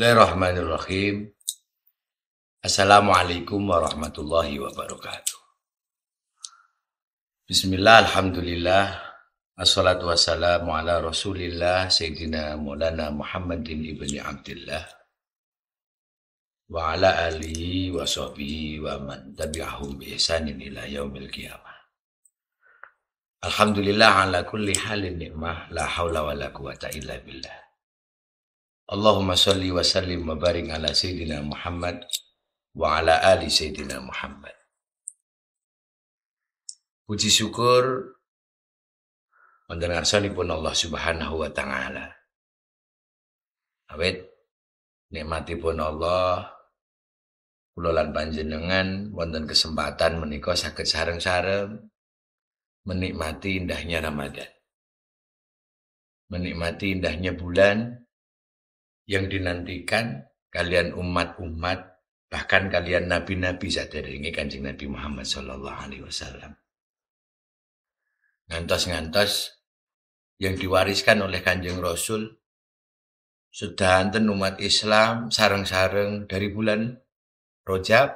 Bismillahirrahmanirrahim. Assalamualaikum warahmatullahi wabarakatuh. Bismillah, alhamdulillah. Assalatu wassalamu ala rasulillah Sayyidina Maulana Muhammadin ibni Abdillah wa ala alihi wa sahbihi wa man tabi'ahum bi ihsanin ila yaumil qiyamah. Alhamdulillah ala kulli halin ni'mah, la hawla wa la quwata illa billah. Allahumma salli wa sallim wa barik ala Sayyidina Muhammad wa ala ali Sayyidina Muhammad. Puji syukur wonten ngarsanipun Allah Subhanahu wa taala. Awit nikmatipun Allah kula lan panjenengan wonten kesempatan menika saged sareng-sareng menikmati indahnya Ramadan. Menikmati indahnya bulan yang dinantikan kalian umat-umat, bahkan kalian nabi-nabi sadèrèngé Kanjeng Nabi Muhammad sallallahu alaihi wasallam. Ngantos-ngantos yang diwariskan oleh Kanjeng Rasul sedanten umat Islam sareng-sareng dari bulan Rajab,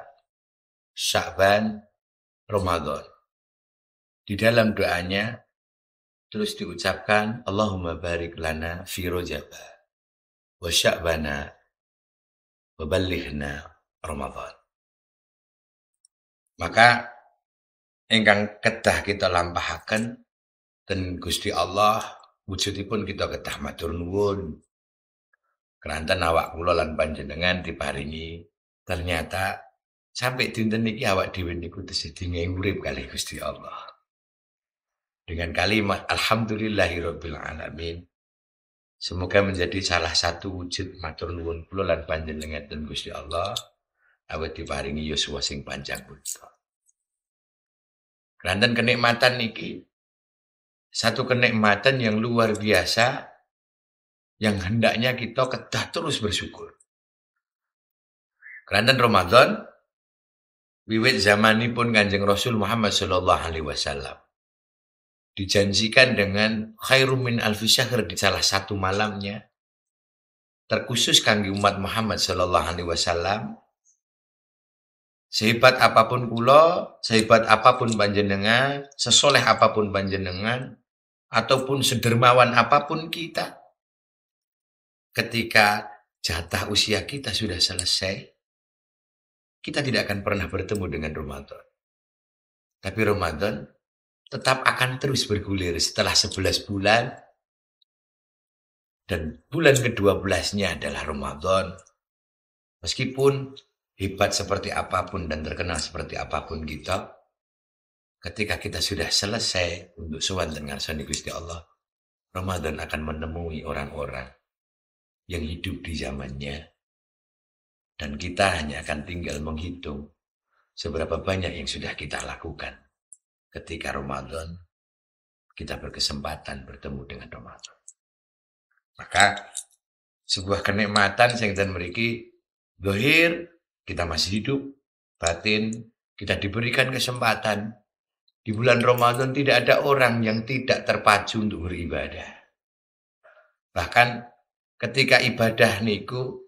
Sya'ban, Ramadan. Di dalam doanya terus diucapkan Allahumma barik lana fi Rajab wa Sya'bana wa ballighna Ramadan. Maka ingkang kedah kita lampahaken ten Gusti Allah wujudipun kita kedah matur nuwun. Keranten awak kula lan panjenengan diparingi ternyata sampai dinten niki awak dhewe niku tesih urip kalih Gusti Allah. Dengan kalimat alhamdulillahirabbil alamin. Semoga menjadi salah satu wujud matur nuwun kula lan panjenengan ten Gusti Allah awet diparingi yuswa sing panjang punika. Keranten kenikmatan niki satu kenikmatan yang luar biasa yang hendaknya kita kedah terus bersyukur. Keranten Ramadan wiwit zamanipun Kanjeng Rasul Muhammad sallallahu alaihi wasallam dijanjikan dengan khairum min alfi syahr di salah satu malamnya terkhusus kangge umat Muhammad sallallahu alaihi wasallam. Sehebat apapun kula, sehebat apapun panjenengan, sesoleh apapun panjenengan, ataupun sedermawan apapun kita, ketika jatah usia kita sudah selesai, kita tidak akan pernah bertemu dengan Ramadan. Tapi Ramadan tetap akan terus bergulir setelah 11 bulan, dan bulan ke-12-nya adalah Ramadan. Meskipun hebat seperti apapun dan terkenal seperti apapun kita, ketika kita sudah selesai untuk sowan dengan ngarsanipun Gusti Allah, Ramadan akan menemui orang-orang yang hidup di zamannya, dan kita hanya akan tinggal menghitung seberapa banyak yang sudah kita lakukan ketika Ramadan kita berkesempatan bertemu dengan Ramadan. Maka sebuah kenikmatan sing den mriki zahir kita masih hidup, batin kita diberikan kesempatan. Di bulan Ramadan tidak ada orang yang tidak terpacu untuk beribadah. Bahkan ketika ibadah niku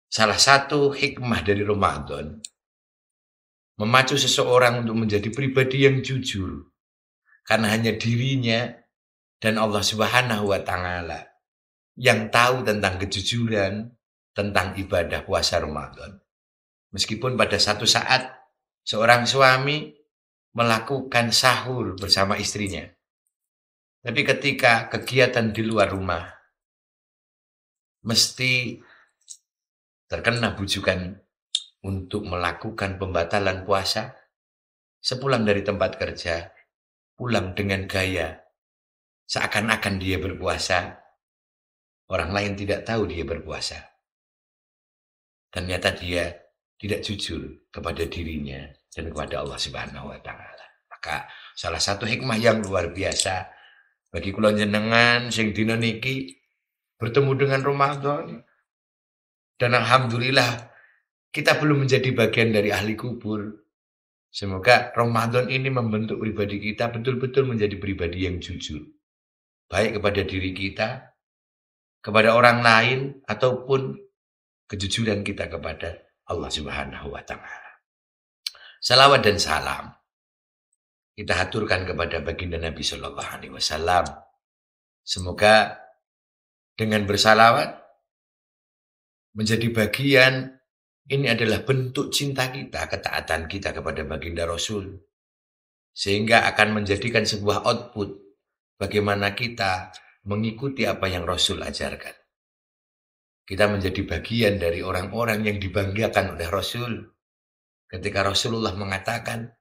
salah satu hikmah dari Ramadan memacu seseorang untuk menjadi pribadi yang jujur. Karena hanya dirinya dan Allah Subhanahu wa taala yang tahu tentang kejujuran, tentang ibadah puasa Ramadan. Meskipun pada satu saat seorang suami melakukan sahur bersama istrinya. Tapi ketika kegiatan di luar rumah mesti terkena bujukan untuk melakukan pembatalan puasa, sepulang dari tempat kerja, pulang dengan gaya seakan-akan dia berpuasa, orang lain tidak tahu dia berpuasa. Ternyata dia tidak jujur kepada dirinya dan kepada Allah Subhanahu wa taala. Maka salah satu hikmah yang luar biasa bagi kula jenengan sing dina niki bertemu dengan Ramadan, dan alhamdulillah kita belum menjadi bagian dari ahli kubur. Semoga Ramadan ini membentuk pribadi kita betul-betul menjadi pribadi yang jujur. Baik kepada diri kita, kepada orang lain ataupun kejujuran kita kepada Allah Subhanahu wa taala. Salawat dan salam kita haturkan kepada baginda Nabi sallallahu alaihi wasallam. Semoga dengan bersalawat menjadi bagian, ini adalah bentuk cinta kita, ketaatan kita kepada baginda Rasul. Sehingga akan menjadikan sebuah output bagaimana kita mengikuti apa yang Rasul ajarkan. Kita menjadi bagian dari orang-orang yang dibanggakan oleh Rasul. Ketika Rasulullah mengatakan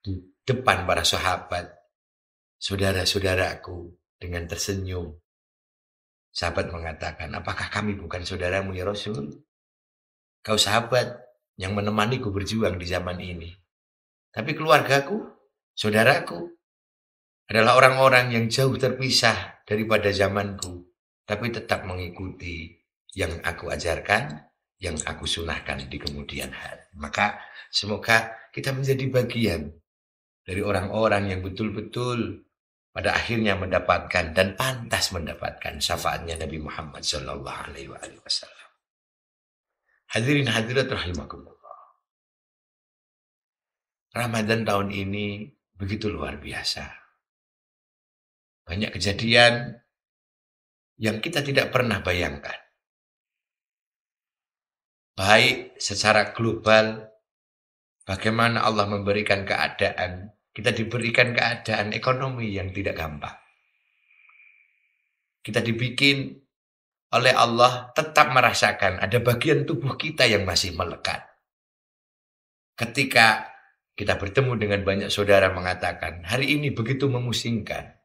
di depan para sahabat, saudara-saudaraku, dengan tersenyum. Sahabat mengatakan, apakah kami bukan saudaramu ya Rasul? Kau sahabat yang menemaniku berjuang di zaman ini. Tapi keluargaku, saudaraku, adalah orang-orang yang jauh terpisah daripada zamanku. Tapi tetap mengikuti yang aku ajarkan, yang aku sunahkan di kemudian hari. Maka semoga kita menjadi bagian dari orang-orang yang betul-betul pada akhirnya mendapatkan dan pantas mendapatkan syafaatnya Nabi Muhammad sallallahu alaihi wasallam. Hadirin hadirat rahimakumullah. Ramadan tahun ini begitu luar biasa. Banyak kejadian yang kita tidak pernah bayangkan. Baik secara global, bagaimana Allah memberikan keadaan, kita diberikan keadaan ekonomi yang tidak gampang. Kita dibikin oleh Allah tetap merasakan ada bagian tubuh kita yang masih melekat. Ketika kita bertemu dengan banyak saudara mengatakan, hari ini begitu memusingkan.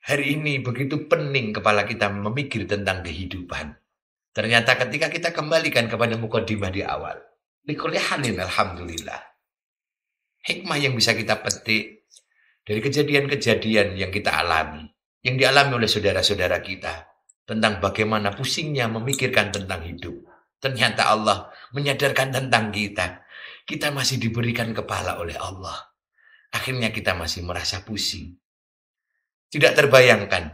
Hari ini begitu pening kepala kita memikir tentang kehidupan. Ternyata ketika kita kembalikan kepada mukadimah di awal, likulli halin alhamdulillah. Hikmah yang bisa kita petik dari kejadian-kejadian yang kita alami, yang dialami oleh saudara-saudara kita, tentang bagaimana pusingnya memikirkan tentang hidup. Ternyata Allah menyadarkan tentang kita. Kita masih diberikan kepala oleh Allah. Akhirnya kita masih merasa pusing. Tidak terbayangkan.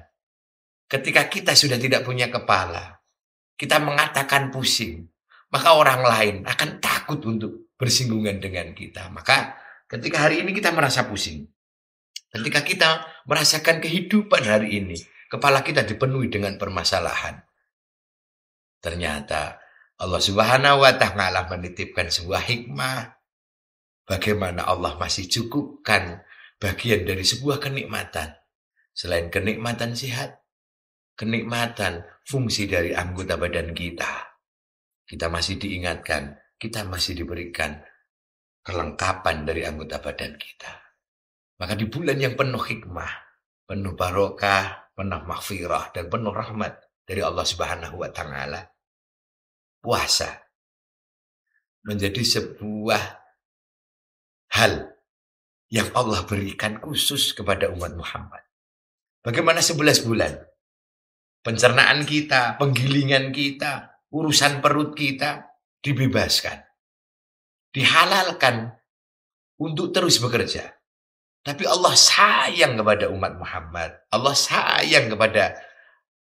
Ketika kita sudah tidak punya kepala, kita mengatakan pusing, maka orang lain akan takut untuk bersinggungan dengan kita. Maka ketika hari ini kita merasa pusing, ketika kita merasakan kehidupan hari ini, kepala kita dipenuhi dengan permasalahan. Ternyata Allah Subhanahu wa taala menitipkan sebuah hikmah. Bagaimana Allah masih cukupkan bagian dari sebuah kenikmatan. Selain kenikmatan sehat, kenikmatan fungsi dari anggota badan kita. Kita masih diingatkan, kita masih diberikan kelengkapan dari anggota badan kita. Maka di bulan yang penuh hikmah, penuh barokah, penuh maghfirah, dan penuh rahmat dari Allah Subhanahu wa taala, puasa menjadi sebuah hal yang Allah berikan khusus kepada umat Muhammad. Bagaimana 11 bulan pencernaan kita, penggilingan kita, urusan perut kita dibebaskan, dihalalkan untuk terus bekerja. Tapi Allah sayang kepada umat Muhammad. Allah sayang kepada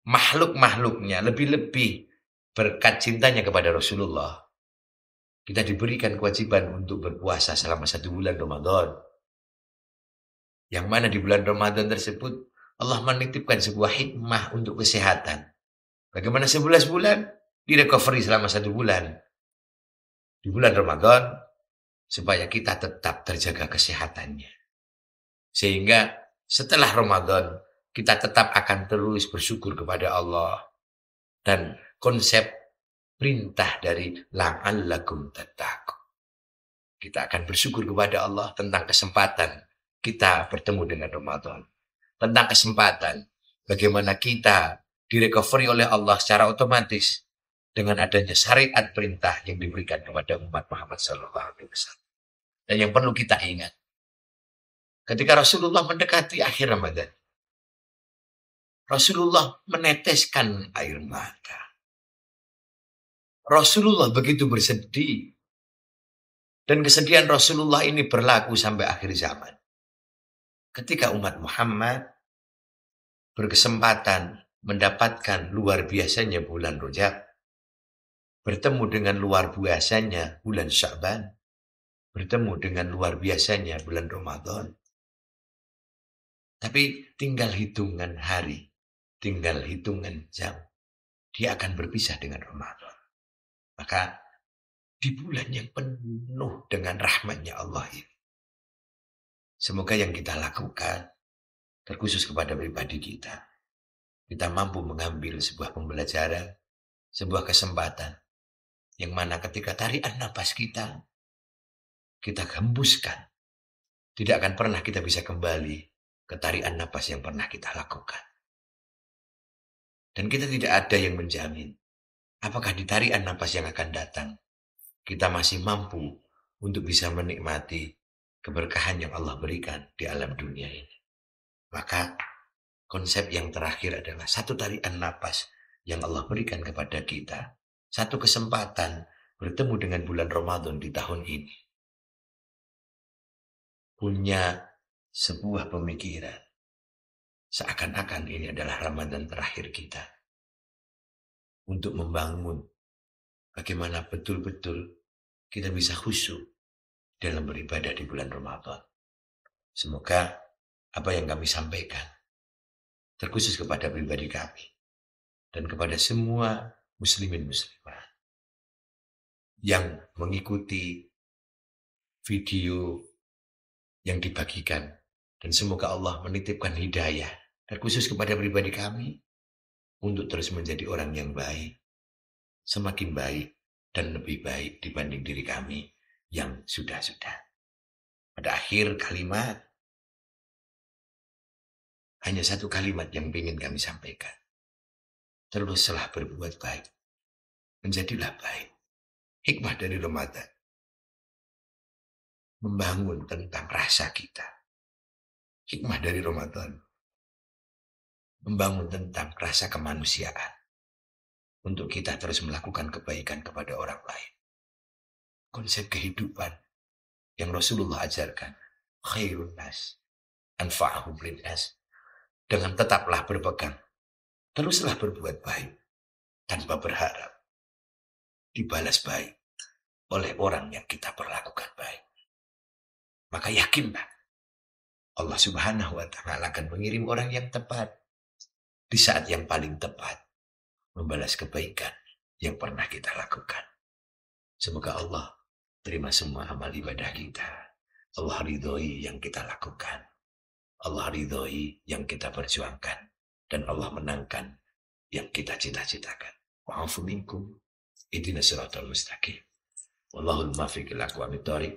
makhluk-makhluknya, lebih-lebih berkat cintanya kepada Rasulullah. Kita diberikan kewajiban untuk berpuasa selama 1 bulan Ramadan. Yang mana di bulan Ramadan tersebut Allah menitipkan sebuah hikmah untuk kesehatan. Bagaimana 11 bulan direcovery selama 1 bulan. Di bulan Ramadan supaya kita tetap terjaga kesehatannya. Sehingga setelah Ramadan kita tetap akan terus bersyukur kepada Allah. Dan konsep perintah dari la'allakum tattaqun. Kita akan bersyukur kepada Allah tentang kesempatan kita bertemu dengan Ramadan. Tentang kesempatan bagaimana kita direcovery oleh Allah secara otomatis dengan adanya syariat perintah yang diberikan kepada umat Muhammad SAW. Dan yang perlu kita ingat, ketika Rasulullah mendekati akhir Ramadan, Rasulullah meneteskan air mata. Rasulullah begitu bersedih. Dan kesedihan Rasulullah ini berlaku sampai akhir zaman. Ketika umat Muhammad berkesempatan mendapatkan luar biasanya bulan Rajab, bertemu dengan luar biasanya bulan Sya'ban, bertemu dengan luar biasanya bulan Ramadan. Tapi tinggal hitungan hari, tinggal hitungan jam, dia akan berpisah dengan Ramadan. Maka di bulan yang penuh dengan rahmatnya Allah ini, semoga yang kita lakukan, terkhusus kepada pribadi kita mampu mengambil sebuah pembelajaran, sebuah kesempatan, yang mana ketika tarian napas kita hembuskan, tidak akan pernah kita bisa kembali ke tarian napas yang pernah kita lakukan. Dan kita tidak ada yang menjamin apakah di tarian napas yang akan datang kita masih mampu untuk bisa menikmati keberkahan yang Allah berikan di alam dunia ini. Maka konsep yang terakhir adalah satu tarian napas yang Allah berikan kepada kita, satu kesempatan bertemu dengan bulan Ramadan di tahun ini. Punya sebuah pemikiran, seakan-akan ini adalah Ramadan terakhir kita. Untuk membangun bagaimana betul-betul kita bisa khusyuk dalam beribadah di bulan Ramadan. Semoga apa yang kami sampaikan, terkhusus kepada pribadi kami, dan kepada semua muslimin muslimah yang mengikuti video yang dibagikan, dan semoga Allah menitipkan hidayah terkhusus kepada pribadi kami untuk terus menjadi orang yang baik, semakin baik dan lebih baik dibanding diri kami yang sudah-sudah. Pada akhir kalimat, hanya satu kalimat yang ingin kami sampaikan. Teruslah berbuat baik, menjadilah baik. Hikmah dari Ramadan membangun tentang rasa kita. Hikmah dari Ramadan membangun tentang rasa kemanusiaan untuk kita terus melakukan kebaikan kepada orang lain. Konsep kehidupan yang Rasulullah ajarkan, khairun nas anfa'ahum linnas, dengan tetaplah berpegang, teruslah berbuat baik tanpa berharap dibalas baik oleh orang yang kita perlakukan baik. Maka yakinlah Allah Subhanahu wa Ta'ala akan mengirim orang yang tepat di saat yang paling tepat membalas kebaikan yang pernah kita lakukan. Semoga Allah terima semua amal ibadah kita. Allah ridhoi yang kita lakukan. Allah ridhoi yang kita perjuangkan. Dan Allah menangkan yang kita cita-citakan. Wa'afu minkum. Ihdinas siratal mustaqim. Wallahul muwaffiq ila aqwamit thoriq.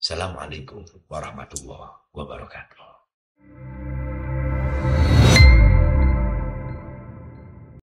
Assalamualaikum warahmatullahi wabarakatuh.